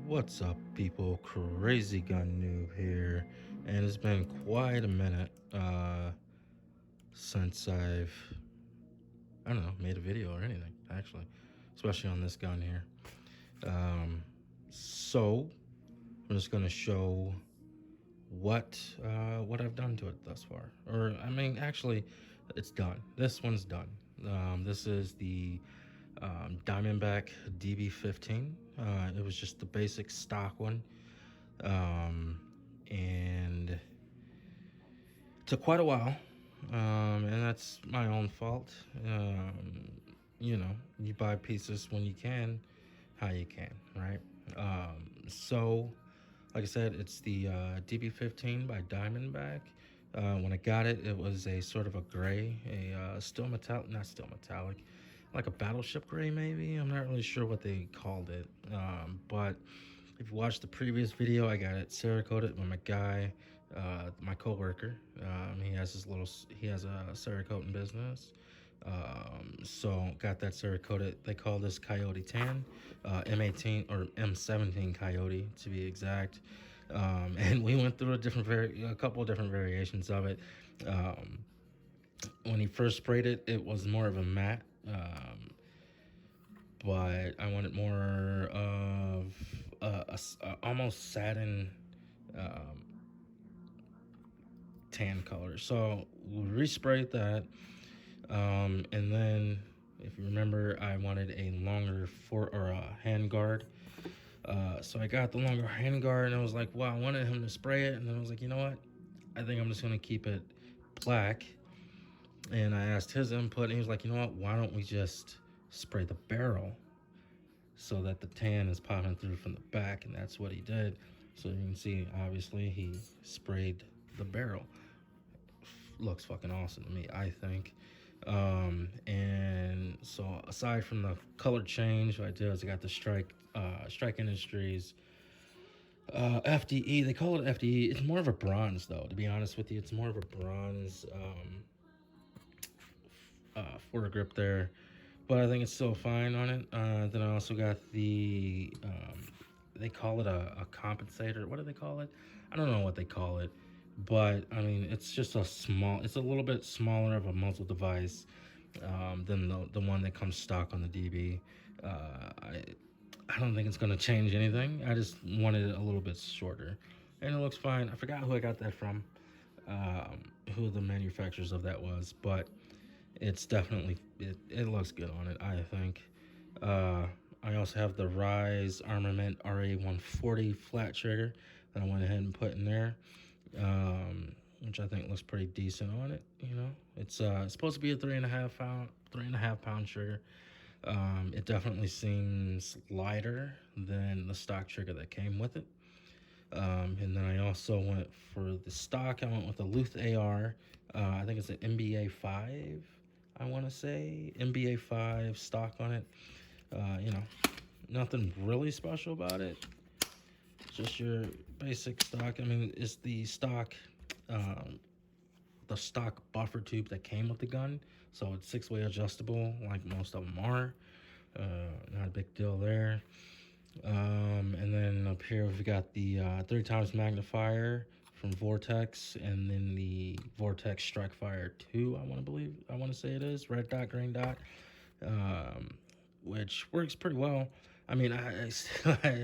What's up, people? Crazy Gun Noob here, and it's been quite a minute since I don't know, made a video or anything, actually, especially on this gun here. So I'm just gonna show what I've done to it thus far, or I mean, actually, it's done. This one's done. This is the Diamondback DB15. It was just the basic stock one, and it took quite a while, and that's my own fault. You know, you buy pieces when you can, how you can, right? So, like I said, it's the DB15 by Diamondback. When I got it, it was a sort of a gray, a steel metallic, not steel metallic, like a battleship gray maybe. I'm not really sure what they called it, but if you watched the previous video, I got it Cerakoted with my guy, my coworker. He has a Cerakoting business. So got that Cerakoted. They call this Coyote Tan, M18 or M17 Coyote to be exact. And we went through a couple of different variations of it. When he first sprayed it, it was more of a matte. But I wanted more of a almost satin tan color. So we resprayed that, and then if you remember, I wanted a longer hand guard. So I got the longer hand guard, and I was like, wow, I wanted him to spray it, and then I was like, you know what? I think I'm just gonna keep it black. And I asked his input, and he was like, you know what? Why don't we just spray the barrel so that the tan is popping through from the back? And that's what he did. So you can see, obviously, he sprayed the barrel. Looks fucking awesome to me, I think. And so aside from the color change, what I did is I got the Strike Industries FDE. They call it FDE. It's more of a bronze, though, to be honest with you. It's more of a bronze foregrip there, but I think it's still fine on it. Then I also got the they call it a compensator. What do they call it? I don't know what they call it, but I mean, it's just it's a little bit smaller of a muzzle device than the one that comes stock on the DB. I don't think it's going to change anything. I just wanted it a little bit shorter, and it looks fine. I forgot who I got that from, who the manufacturers of that was, but it's definitely, it looks good on it, I think. I also have the Rise Armament RA140 flat trigger that I went ahead and put in there, which I think looks pretty decent on it. You know, it's supposed to be a 3.5 pound trigger. It definitely seems lighter than the stock trigger that came with it. And then I also went for the stock. I went with the Luth AR. I think it's an MBA 5. I want to say MBA 5 stock on it. You know, nothing really special about it. Just your basic stock. I mean, it's the stock buffer tube that came with the gun, so it's 6-way adjustable like most of them are. Not a big deal there. And then up here we've got the 3x magnifier from Vortex, and then the Vortex Strikefire 2, I want to say it is red dot, green dot, which works pretty well. I mean, I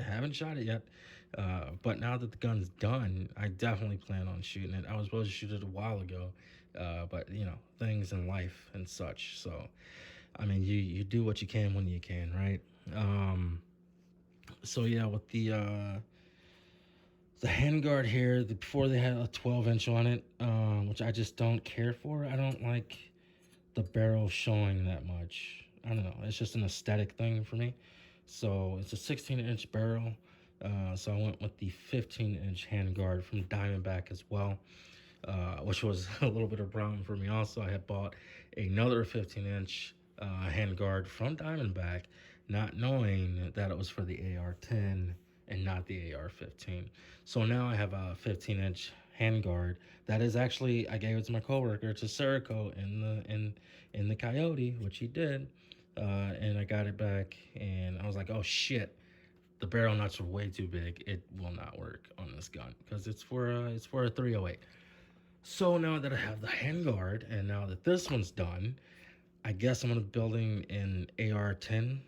haven't shot it yet, but now that the gun's done, I definitely plan on shooting it. I was supposed to shoot it a while ago, but you know, things in life and such. So, I mean, you do what you can when you can, right? So yeah, with the handguard here, before they had a 12-inch on it, which I just don't care for. I don't like the barrel showing that much. I don't know. It's just an aesthetic thing for me. So it's a 16-inch barrel. So I went with the 15-inch handguard from Diamondback as well, which was a little bit of a problem for me. Also, I had bought another 15-inch handguard from Diamondback, not knowing that it was for the AR-10 and not the AR-15. So now I have a 15-inch handguard that is actually, I gave it to my coworker to Cerakote in the Coyote, which he did, and I got it back, and I was like, oh shit, the barrel nuts are way too big. It will not work on this gun because it's for a 308. So now that I have the handguard, and now that this one's done, I guess I'm gonna building an AR-10.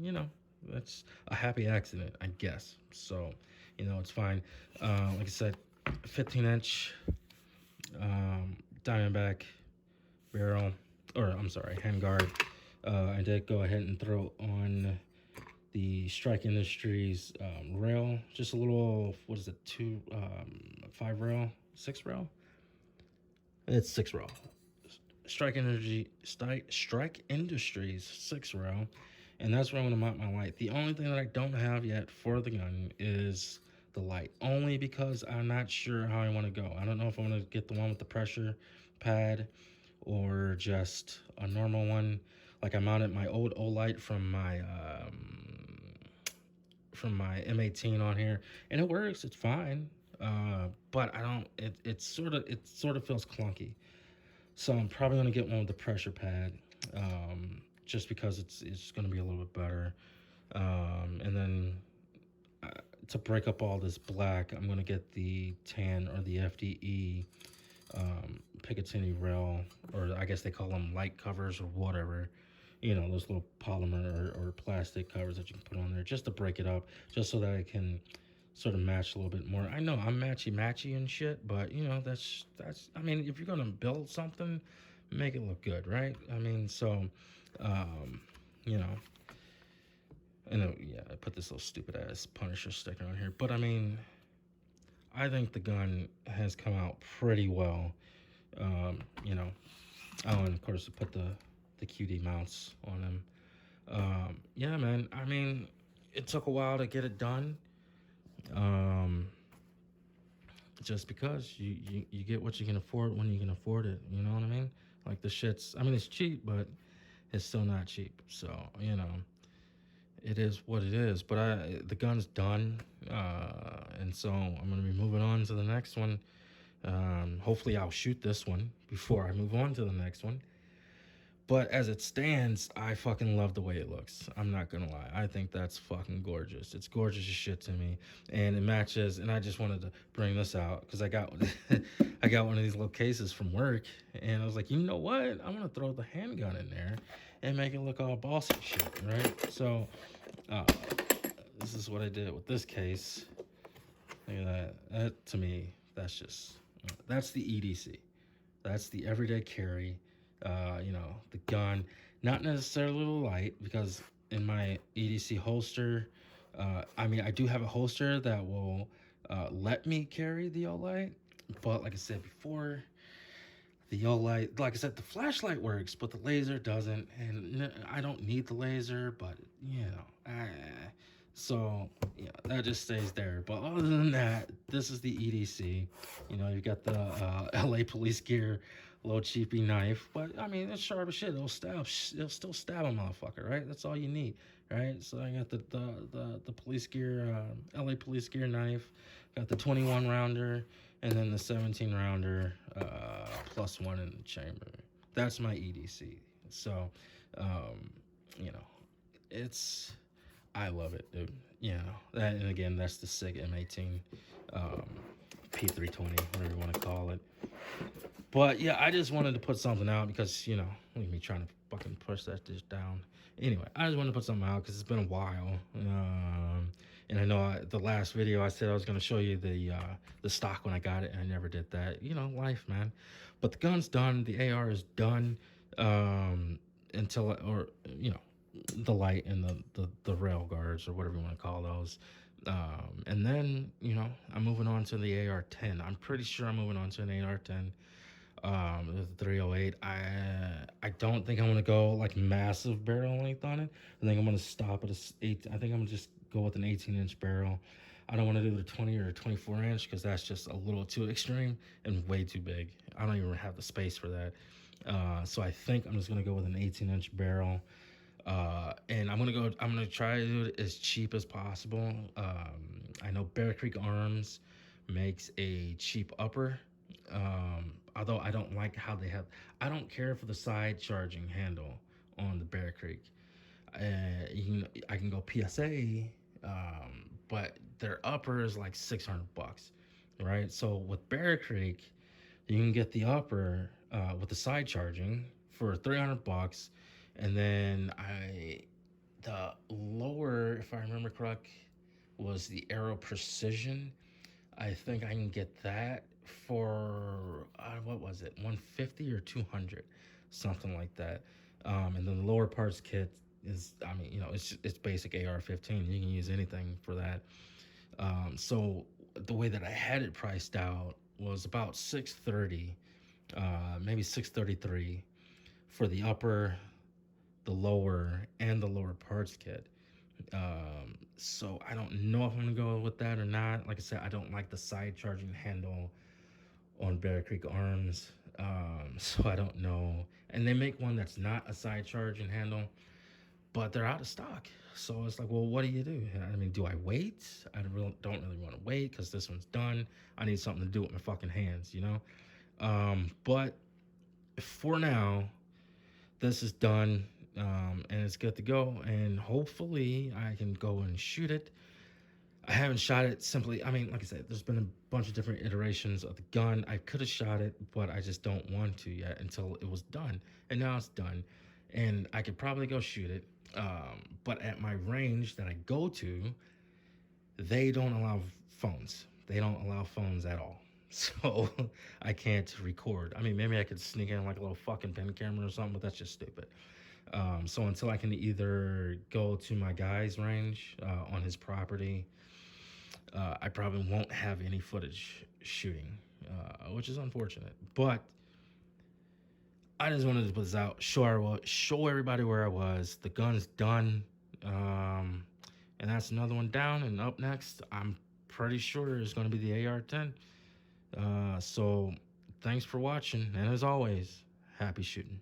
You know, that's a happy accident, I guess. So, you know, it's fine. Like I said, 15-inch Diamondback barrel, or I'm sorry, handguard. I did go ahead and throw on the Strike Industries rail, just a little, what is it, 5 rail, 6 rail? It's 6 rail. Strike Industries 6 rail, and that's where I'm gonna mount my light. The only thing that I don't have yet for the gun is the light, only because I'm not sure how I want to go. I don't know if I'm gonna get the one with the pressure pad or just a normal one. Like, I mounted my old Olight from my M18 on here, and it works. It's fine, but I don't. It sort of feels clunky. So I'm probably gonna get one with the pressure pad, just because it's gonna be a little bit better. And then to break up all this black, I'm gonna get the tan or the FDE Picatinny rail, or I guess they call them light covers or whatever. You know, those little polymer or plastic covers that you can put on there just to break it up, just so that I can sort of match a little bit more. I know I'm matchy and shit, but you know, that's I mean, if you're gonna build something, make it look good, right? I mean, so you know, and yeah, I put this little stupid ass Punisher sticker on here, but I mean, I think the gun has come out pretty well. You know, oh, and of course I put the QD mounts on them. Yeah, man, I mean, it took a while to get it done. Just because you get what you can afford when you can afford it, you know what I mean? Like, the shit's, I mean, it's cheap, but it's still not cheap. So, you know, it is what it is. But the gun's done, and so I'm gonna be moving on to the next one. Hopefully I'll shoot this one before I move on to the next one. But as it stands, I fucking love the way it looks. I'm not gonna lie. I think that's fucking gorgeous. It's gorgeous as shit to me, and it matches. And I just wanted to bring this out because I got I got one of these little cases from work, and I was like, you know what? I'm gonna throw the handgun in there and make it look all bossy shit, right? So this is what I did with this case. Look at that. That, to me, that's the EDC. That's the everyday carry. You know, the gun, not necessarily the light, because in my EDC holster, I mean, I do have a holster that will let me carry the light, but like I said before, the light, like I said, the flashlight works, but the laser doesn't, and I don't need the laser, but you know, so yeah, that just stays there. But other than that, this is the EDC. You know, you got the LA police gear, little cheapy knife, but I mean, it's sharp as shit. It'll still stab a motherfucker, right? That's all you need, right? So I got the police gear, LA police gear knife, got the 21 rounder, and then the 17 rounder, plus one in the chamber. That's my EDC. So, you know, I love it, dude. You know, that, and again, that's the SIG M18, P320, whatever you want to call it. But yeah, I just wanted to put something out because, you know, look at me trying to fucking push that dish down. Anyway, I just wanted to put something out because it's been a while. And I know the last video I said I was going to show you the stock when I got it, and I never did that. You know, life, man. But the gun's done. The AR is done, until, or, you know, the light and the rail guards, or whatever you want to call those. And then, you know, I'm moving on to the AR-10. I'm pretty sure I'm moving on to an AR-10. The 308. I don't think I'm gonna go like massive barrel length on it. I think I'm gonna stop at I think I'm gonna just go with an 18-inch barrel. I don't want to do the 20 or 24-inch because that's just a little too extreme and way too big. I don't even have the space for that. So I think I'm just gonna go with an 18-inch barrel. And I'm gonna try to do it as cheap as possible. I know Bear Creek Arms makes a cheap upper. Although I don't like how they have, I don't care for the side charging handle on the Bear Creek. I can go PSA, but their upper is like $600, right? So with Bear Creek, you can get the upper with the side charging for $300, and then the lower, if I remember correct, was the Aero Precision. I think I can get that for what was it, 150 or 200, something like that. And then the lower parts kit is, I mean, it's basic AR-15. You can use anything for that. So the way that I had it priced out was about 630, maybe 633 for the upper, the lower, and the lower parts kit. So I don't know if I'm gonna go with that or not. Like I said, I don't like the side charging handle on Bear Creek Arms. So I don't know. And they make one that's not a side charging handle, but they're out of stock. So it's like, well, what do you do? I mean, do I wait? I don't really want to wait because this one's done. I need something to do with my fucking hands, you know? But for now, this is done, and it's good to go. And hopefully I can go and shoot it. I haven't shot it simply, I mean, like I said, there's been a bunch of different iterations of the gun. I could have shot it, but I just don't want to yet until it was done. And now it's done. And I could probably go shoot it. But at my range that I go to, they don't allow phones. They don't allow phones at all. So I can't record. I mean, maybe I could sneak in like a little fucking pen camera or something, but that's just stupid. So until I can either go to my guy's range on his property, I probably won't have any footage shooting, which is unfortunate. But I just wanted to put this out, show everybody where I was. The gun's done, and that's another one down. And up next, I'm pretty sure is going to be the AR-10. So thanks for watching, and as always, happy shooting.